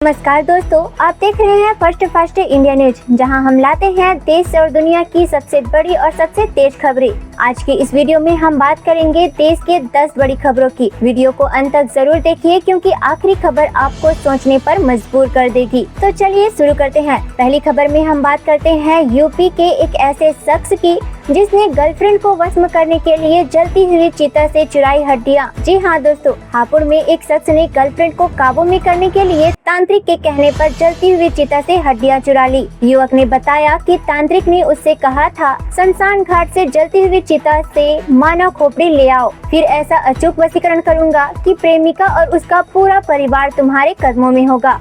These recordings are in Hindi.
नमस्कार दोस्तों, आप देख रहे हैं फर्स्ट इंडिया न्यूज, जहां हम लाते हैं देश और दुनिया की सबसे बड़ी और सबसे तेज खबरें। आज के इस वीडियो में हम बात करेंगे देश के 10 बड़ी खबरों की। वीडियो को अंत तक जरूर देखिए क्योंकि आखिरी खबर आपको सोचने पर मजबूर कर देगी। तो चलिए शुरू करते हैं। पहली खबर में हम बात करते हैं यूपी के एक ऐसे शख्स की जिसने गर्लफ्रेंड को वश करने के लिए जलती हुई चिता से चुराई हड्डियां। जी हाँ दोस्तों, हापुड़ में एक शख्स ने गर्लफ्रेंड को काबू में करने के लिए तांत्रिक के कहने पर जलती हुई चिता से हड्डियां चुरा ली। युवक ने बताया कि तांत्रिक ने उससे कहा था, शमशान घाट से जलती हुई चिता से मानव खोपड़ी ले आओ, फिर ऐसा अचूक वशीकरण करूँगा कि प्रेमिका और उसका पूरा परिवार तुम्हारे कदमों में होगा।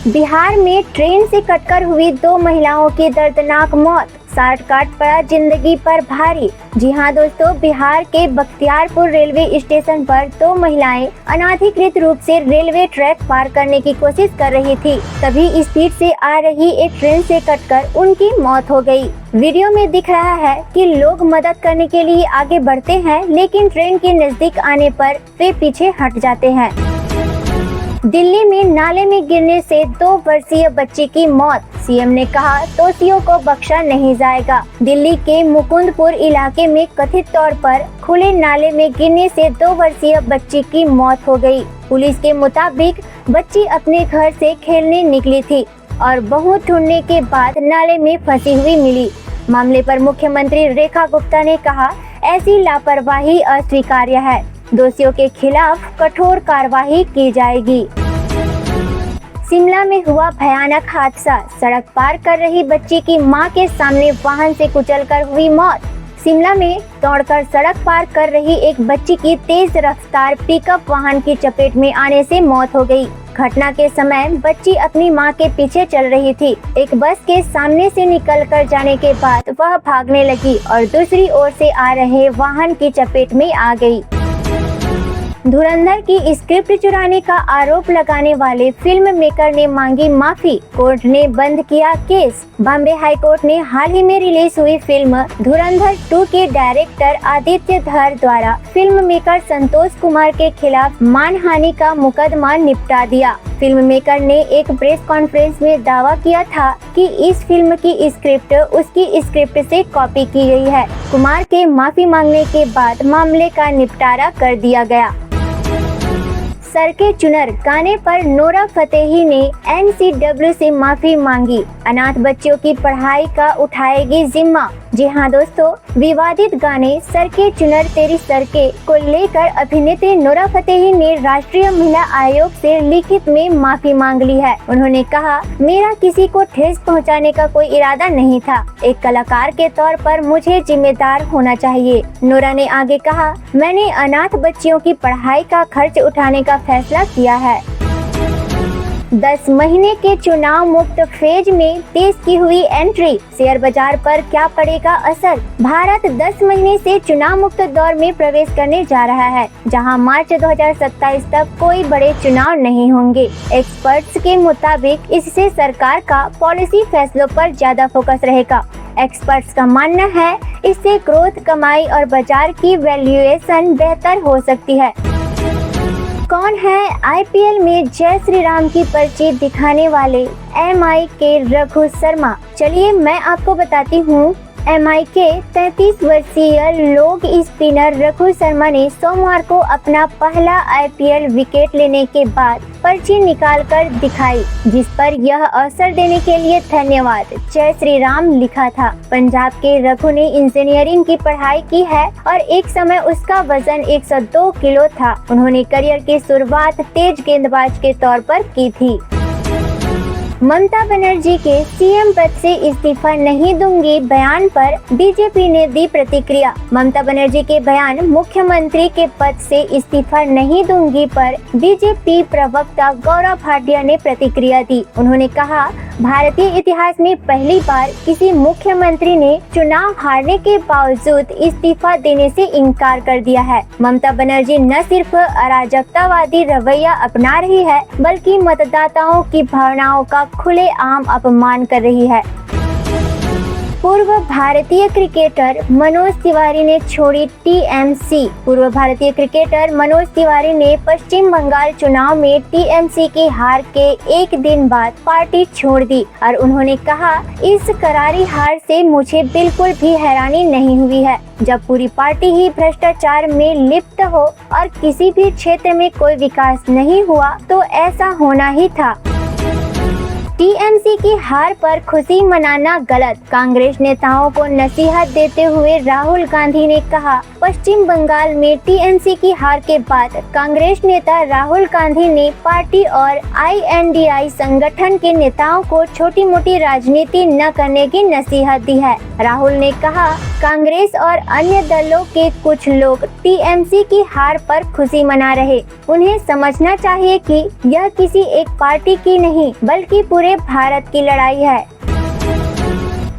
बिहार में ट्रेन से कटकर हुई 2 महिलाओं की दर्दनाक मौत, साठ काट पड़ा जिंदगी पर भारी। जी हाँ दोस्तों, बिहार के बख्तियारपुर रेलवे स्टेशन पर 2 महिलाएं अनाधिकृत रूप से रेलवे ट्रैक पार करने की कोशिश कर रही थी। तभी स्पीड से आ रही एक ट्रेन से कटकर उनकी मौत हो गई। वीडियो में दिख रहा है कि लोग मदद करने के लिए आगे बढ़ते हैं, लेकिन ट्रेन के नजदीक आने पर वे पीछे हट जाते हैं। दिल्ली में नाले में गिरने से 2 वर्षीय बच्ची की मौत, सीएम ने कहा दोषियों को बख्शा नहीं जाएगा। दिल्ली के मुकुंदपुर इलाके में कथित तौर पर खुले नाले में गिरने से 2 वर्षीय बच्ची की मौत हो गई। पुलिस के मुताबिक बच्ची अपने घर से खेलने निकली थी और बहुत ढूंढने के बाद नाले में फंसी हुई मिली। मामले पर मुख्यमंत्री रेखा गुप्ता ने कहा, ऐसी लापरवाही अस्वीकार्य है, दोषियों के खिलाफ कठोर कार्रवाई की जाएगी। शिमला में हुआ भयानक हादसा, सड़क पार कर रही बच्ची की मां के सामने वाहन से कुचलकर हुई मौत। शिमला में दौड़कर सड़क पार कर रही एक बच्ची की तेज रफ्तार पिकअप वाहन की चपेट में आने से मौत हो गई। घटना के समय बच्ची अपनी मां के पीछे चल रही थी। एक बस के सामने से निकलकर जाने के बाद वह भागने लगी और दूसरी ओर से आ रहे वाहन की चपेट में आ गई। धुरंधर की स्क्रिप्ट चुराने का आरोप लगाने वाले फिल्म मेकर ने मांगी माफी, कोर्ट ने बंद किया केस। बॉम्बे हाई कोर्ट ने हाल ही में रिलीज हुई फिल्म धुरंधर 2 के डायरेक्टर आदित्य धर द्वारा फिल्म मेकर संतोष कुमार के खिलाफ मानहानि का मुकदमा निपटा दिया। फिल्म मेकर ने एक प्रेस कॉन्फ्रेंस में दावा किया था कि इस फिल्म की स्क्रिप्ट उसकी स्क्रिप्ट से कॉपी की गई है। कुमार के माफी मांगने के बाद मामले का निपटारा कर दिया गया। सर के चुनर गाने पर नोरा फतेही ने NCW से माफी मांगी, अनाथ बच्चों की पढ़ाई का उठाएगी जिम्मा। जी हाँ दोस्तों, विवादित गाने सर के चुनर तेरी सर के को लेकर अभिनेत्री नोरा फतेही ने राष्ट्रीय महिला आयोग से लिखित में माफी मांग ली है। उन्होंने कहा, मेरा किसी को ठेस पहुंचाने का कोई इरादा नहीं था, एक कलाकार के तौर पर मुझे जिम्मेदार होना चाहिए। नोरा ने आगे कहा, मैंने अनाथ बच्चियों की पढ़ाई का खर्च उठाने का फैसला किया है। 10 महीने के चुनाव मुक्त फेज में देश की हुई एंट्री, शेयर बाजार पर क्या पड़ेगा असर। भारत 10 महीने से चुनाव मुक्त दौर में प्रवेश करने जा रहा है, जहां मार्च 2027 तक कोई बड़े चुनाव नहीं होंगे। एक्सपर्ट्स के मुताबिक इससे सरकार का पॉलिसी फैसलों पर ज्यादा फोकस रहेगा। एक्सपर्ट्स का मानना है इससे ग्रोथ, कमाई और बाजार की वैल्यूएशन बेहतर हो सकती है। कौन है IPL में जय श्री राम की पर्ची दिखाने वाले MI के रघु शर्मा? चलिए मैं आपको बताती हूँ। MI के 33 वर्षीय लोग स्पिनर रघु शर्मा ने सोमवार को अपना पहला IPL विकेट लेने के बाद पर्ची निकालकर दिखाई, जिस पर यह अवसर देने के लिए धन्यवाद जय श्री राम लिखा था। पंजाब के रघु ने इंजीनियरिंग की पढ़ाई की है और एक समय उसका वजन 102 किलो था। उन्होंने करियर की शुरुआत तेज गेंदबाज के तौर पर की थी। ममता बनर्जी के CM पद से इस्तीफा नहीं दूंगी बयान पर बीजेपी ने दी प्रतिक्रिया। ममता बनर्जी के बयान मुख्यमंत्री के पद से इस्तीफा नहीं दूंगी पर बीजेपी प्रवक्ता गौरव भाटिया ने प्रतिक्रिया दी। उन्होंने कहा, भारतीय इतिहास में पहली बार किसी मुख्यमंत्री ने चुनाव हारने के बावजूद इस्तीफा देने से इनकार कर दिया है। ममता बनर्जी न सिर्फ अराजकतावादी रवैया अपना रही है, बल्कि मतदाताओं की भावनाओं का खुलेआम अपमान कर रही है। पूर्व भारतीय क्रिकेटर मनोज तिवारी ने छोड़ी टीएमसी। पूर्व भारतीय क्रिकेटर मनोज तिवारी ने पश्चिम बंगाल चुनाव में टीएमसी की हार के एक दिन बाद पार्टी छोड़ दी और उन्होंने कहा, इस करारी हार से मुझे बिल्कुल भी हैरानी नहीं हुई है। जब पूरी पार्टी ही भ्रष्टाचार में लिप्त हो और किसी भी क्षेत्र में कोई विकास नहीं हुआ तो ऐसा होना ही था। टीएमसी की हार पर खुशी मनाना गलत। कांग्रेस नेताओं को नसीहत देते हुए राहुल गांधी ने कहा, पश्चिम बंगाल में टीएमसी की हार के बाद कांग्रेस नेता राहुल गांधी ने पार्टी और आईएनडीआई संगठन के नेताओं को छोटी मोटी राजनीति न करने की नसीहत दी है। राहुल ने कहा, कांग्रेस और अन्य दलों के कुछ लोग टीएमसी की हार पर खुशी मना रहे। उन्हें समझना चाहिए कि यह किसी एक पार्टी की नहीं बल्कि पूरे भारत की लड़ाई है।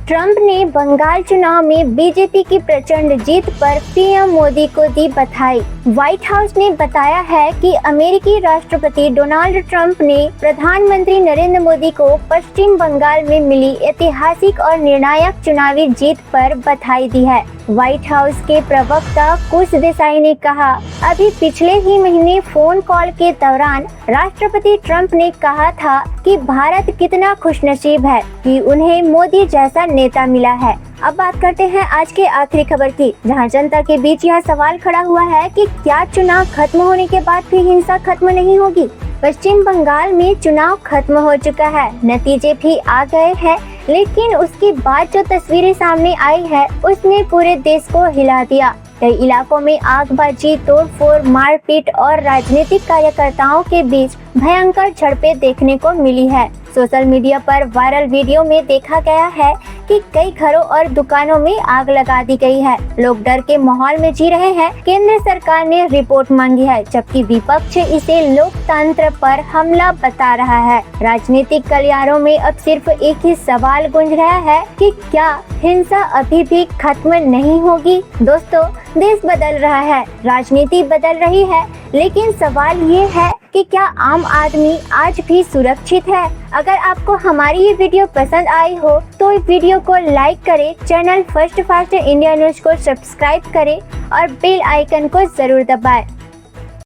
ट्रंप ने बंगाल चुनाव में बीजेपी की प्रचंड जीत पर पीएम मोदी को दी बधाई। व्हाइट हाउस ने बताया है कि अमेरिकी राष्ट्रपति डोनाल्ड ट्रंप ने प्रधानमंत्री नरेंद्र मोदी को पश्चिम बंगाल में मिली ऐतिहासिक और निर्णायक चुनावी जीत पर बधाई दी है। व्हाइट हाउस के प्रवक्ता कुश देसाई ने कहा, अभी पिछले ही महीने फोन कॉल के दौरान राष्ट्रपति ट्रंप ने कहा था कि भारत कितना खुशनसीब है कि उन्हें मोदी जैसा नेता मिला है। अब बात करते हैं आज के आखिरी खबर की, जहां जनता के बीच यह सवाल खड़ा हुआ है कि क्या चुनाव खत्म होने के बाद भी हिंसा खत्म नहीं होगी। पश्चिम बंगाल में चुनाव खत्म हो चुका है, नतीजे भी आ गए हैं, लेकिन उसके बाद जो तस्वीरें सामने आई है उसने पूरे देश को हिला दिया। कई इलाकों में आगबाजी, तोड़फोड़, मारपीट और राजनीतिक कार्यकर्ताओं के बीच भयंकर झड़पें देखने को मिली है। सोशल मीडिया पर वायरल वीडियो में देखा गया है कि कई घरों और दुकानों में आग लगा दी गई है। लोग डर के माहौल में जी रहे हैं। केंद्र सरकार ने रिपोर्ट मांगी है, जबकि विपक्ष इसे लोकतंत्र पर हमला बता रहा है। राजनीतिक गलियारों में अब सिर्फ एक ही सवाल गूंज रहा है कि क्या हिंसा अभी भी खत्म नहीं होगी। दोस्तों, देश बदल रहा है, राजनीति बदल रही है, लेकिन सवाल ये है कि क्या आम आदमी आज भी सुरक्षित है। अगर आपको हमारी ये वीडियो पसंद आई हो तो इस वीडियो को लाइक करें, channel first fast India news को सब्सक्राइब करें और बेल आइकन को जरूर दबाएं।